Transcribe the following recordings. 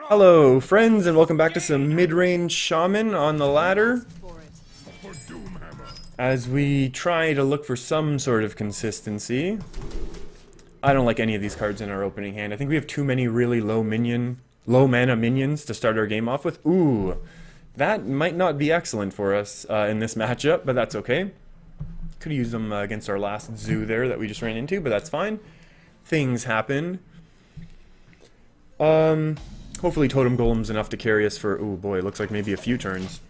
Hello, friends, and welcome back to some Midrange Shaman on the ladder. As we try to look for some sort of consistency. I don't like any of these cards in our opening hand. I think we have too many really low mana minions to start our game off with. Ooh, that might not be excellent for us in this matchup, but that's okay. Could have used them against our last zoo there that we just ran into, but that's fine. Things happen. Hopefully Totem Golem's enough to carry us for, oh boy, looks like maybe a few turns.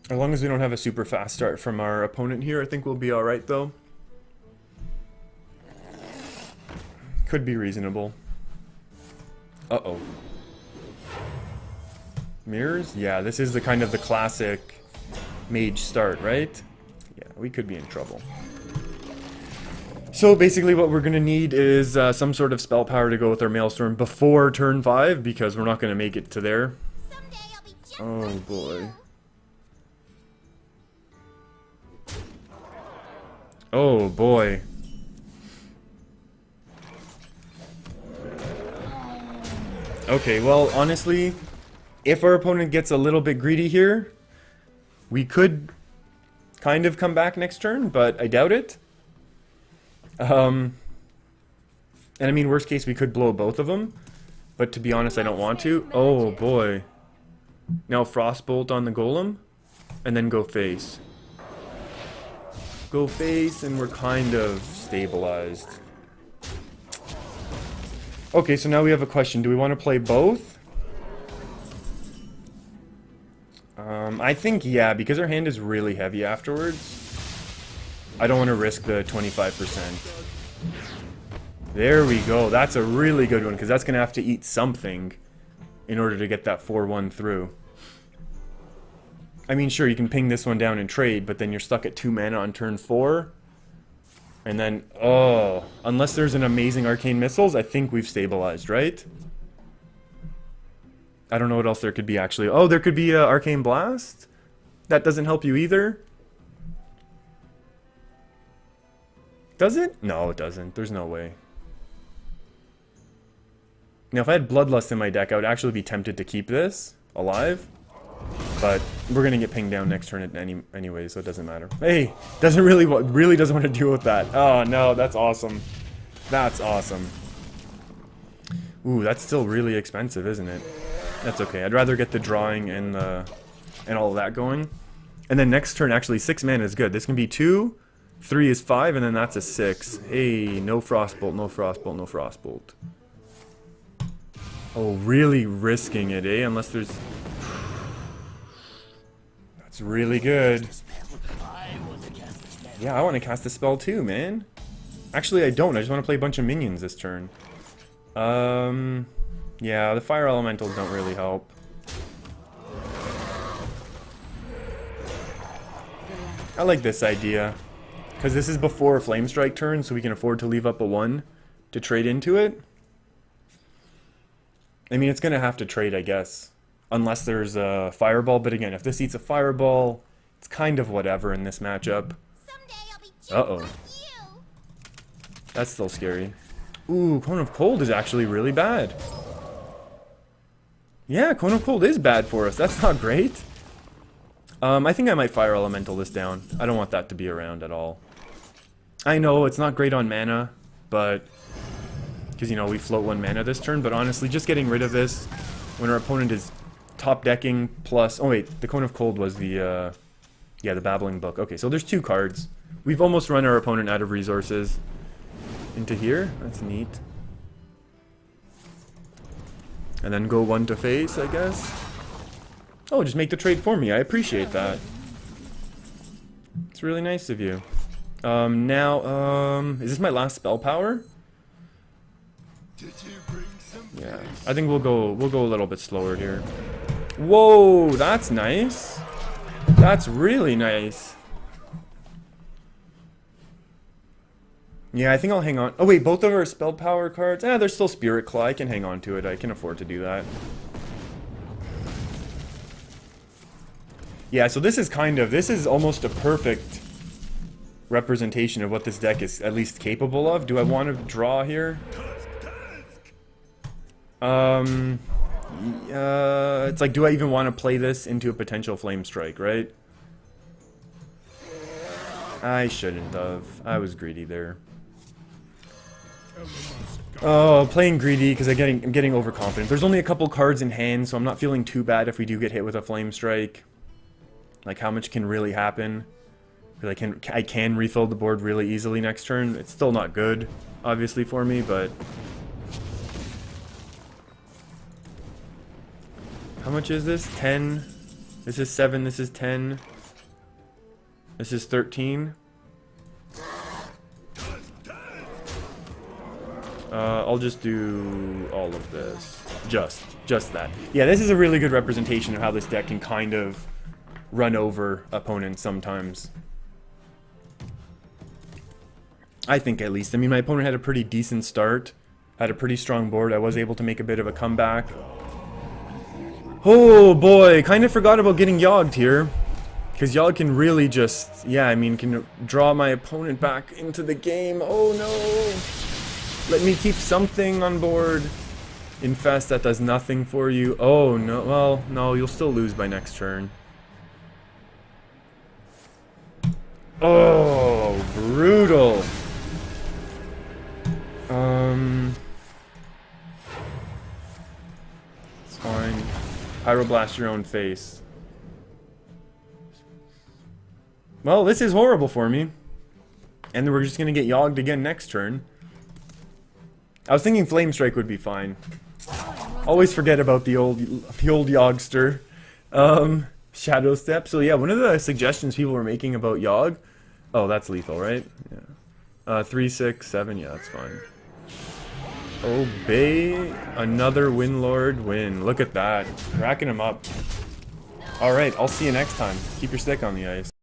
As long as we don't have a super fast start from our opponent here, I think we'll be alright though. Could be reasonable. Uh-oh. Mirrors? Yeah, this is the kind of the classic mage start, right? Yeah, we could be in trouble. So basically what we're going to need is some sort of spell power to go with our Maelstrom before turn 5, because we're not going to make it to there. Oh boy. Oh boy. Okay, well, honestly, if our opponent gets a little bit greedy here, we could kind of come back next turn, but I doubt it. And I mean, worst case, we could blow both of them. But to be honest, I don't want to. Oh, boy. Now Frostbolt on the Golem. And then go face. Go face, and we're kind of stabilized. Okay, so now we have a question. Do we want to play both? I think, yeah, because our hand is really heavy afterwards. I don't want to risk the 25%. There we go. That's a really good one, because that's going to have to eat something in order to get that 4-1 through. I mean, sure, you can ping this one down and trade, but then you're stuck at 2 mana on turn 4. And then, oh, unless there's an amazing Arcane Missiles, I think we've stabilized, right? I don't know what else there could be, actually. Oh, there could be Arcane Blast? That doesn't help you either? Does it? No, it doesn't. There's no way. Now, if I had Bloodlust in my deck, I would actually be tempted to keep this alive. But we're going to get pinged down next turn anyway, so it doesn't matter. Hey, really doesn't want to deal with that. Oh, no, that's awesome. That's awesome. Ooh, that's still really expensive, isn't it? That's okay. I'd rather get the drawing and all of that going. And then next turn, actually, 6 mana is good. This can be 2. 3 is 5, and then that's a 6. Hey, no Frostbolt, no Frostbolt, no Frostbolt. Oh, really risking it, eh? Unless there's... That's really good. Yeah, I want to cast a spell too, man. Actually, I don't. I just want to play a bunch of minions this turn. Yeah, the Fire Elementals don't really help. I like this idea. Because this is before a Flame Strike turn, so we can afford to leave up a 1 to trade into it. I mean, it's going to have to trade, I guess. Unless there's a Fireball, but again, if this eats a Fireball, it's kind of whatever in this matchup. Uh-oh. That's still scary. Ooh, Cone of Cold is actually really bad. Yeah, Cone of Cold is bad for us. That's not great. I think I might Fire Elemental this down. I don't want that to be around at all. I know it's not great on mana, but... Because, you know, we float 1 mana this turn, but honestly, just getting rid of this when our opponent is top decking plus... Oh wait, the Cone of Cold was the, yeah, the Babbling Book. Okay, so there's 2 cards. We've almost run our opponent out of resources. Into here? That's neat. And then go 1 to face, I guess. Oh, just make the trade for me. I appreciate that. It's really nice of you. Is this my last spell power? Yeah, I think we'll go a little bit slower here. Whoa, that's nice. That's really nice. Yeah, I think I'll hang on. Oh wait, both of our spell power cards. They're still Spirit Claw. I can hang on to it. I can afford to do that. Yeah, so this is almost a perfect representation of what this deck is at least capable of. Do I want to draw here? It's like, do I even want to play this into a potential flame strike, right? I shouldn't have. I was greedy there. Oh, playing greedy because I'm getting overconfident. There's only a couple cards in hand, so I'm not feeling too bad if we do get hit with a flame strike. Like, how much can really happen? Because I can refill the board really easily next turn. It's still not good, obviously, for me, but... How much is this? 10. This is 7. This is 10. This is 13. I'll just do all of this. Just that. Yeah, this is a really good representation of how this deck can kind of run over opponents sometimes. I think, at least. I mean, my opponent had a pretty decent start. Had a pretty strong board. I was able to make a bit of a comeback. Oh boy, kind of forgot about getting Yogged here. Because Yogg can really just, yeah, I mean, can draw my opponent back into the game. Oh no! Let me keep something on board. Infest, that does nothing for you. Oh no, well, no, you'll still lose by next turn. Oh, brutal. It's fine. Pyroblast your own face. Well, this is horrible for me. And then we're just gonna get Yogged again next turn. I was thinking Flame Strike would be fine. Always forget about the old Yoggster. Shadow Step. So yeah, one of the suggestions people were making about Yogg. Oh, that's lethal, right? Yeah. 3, 6, 7. Yeah, that's fine. Obey. Another Windlord win. Look at that. Racking him up. Alright, I'll see you next time. Keep your stick on the ice.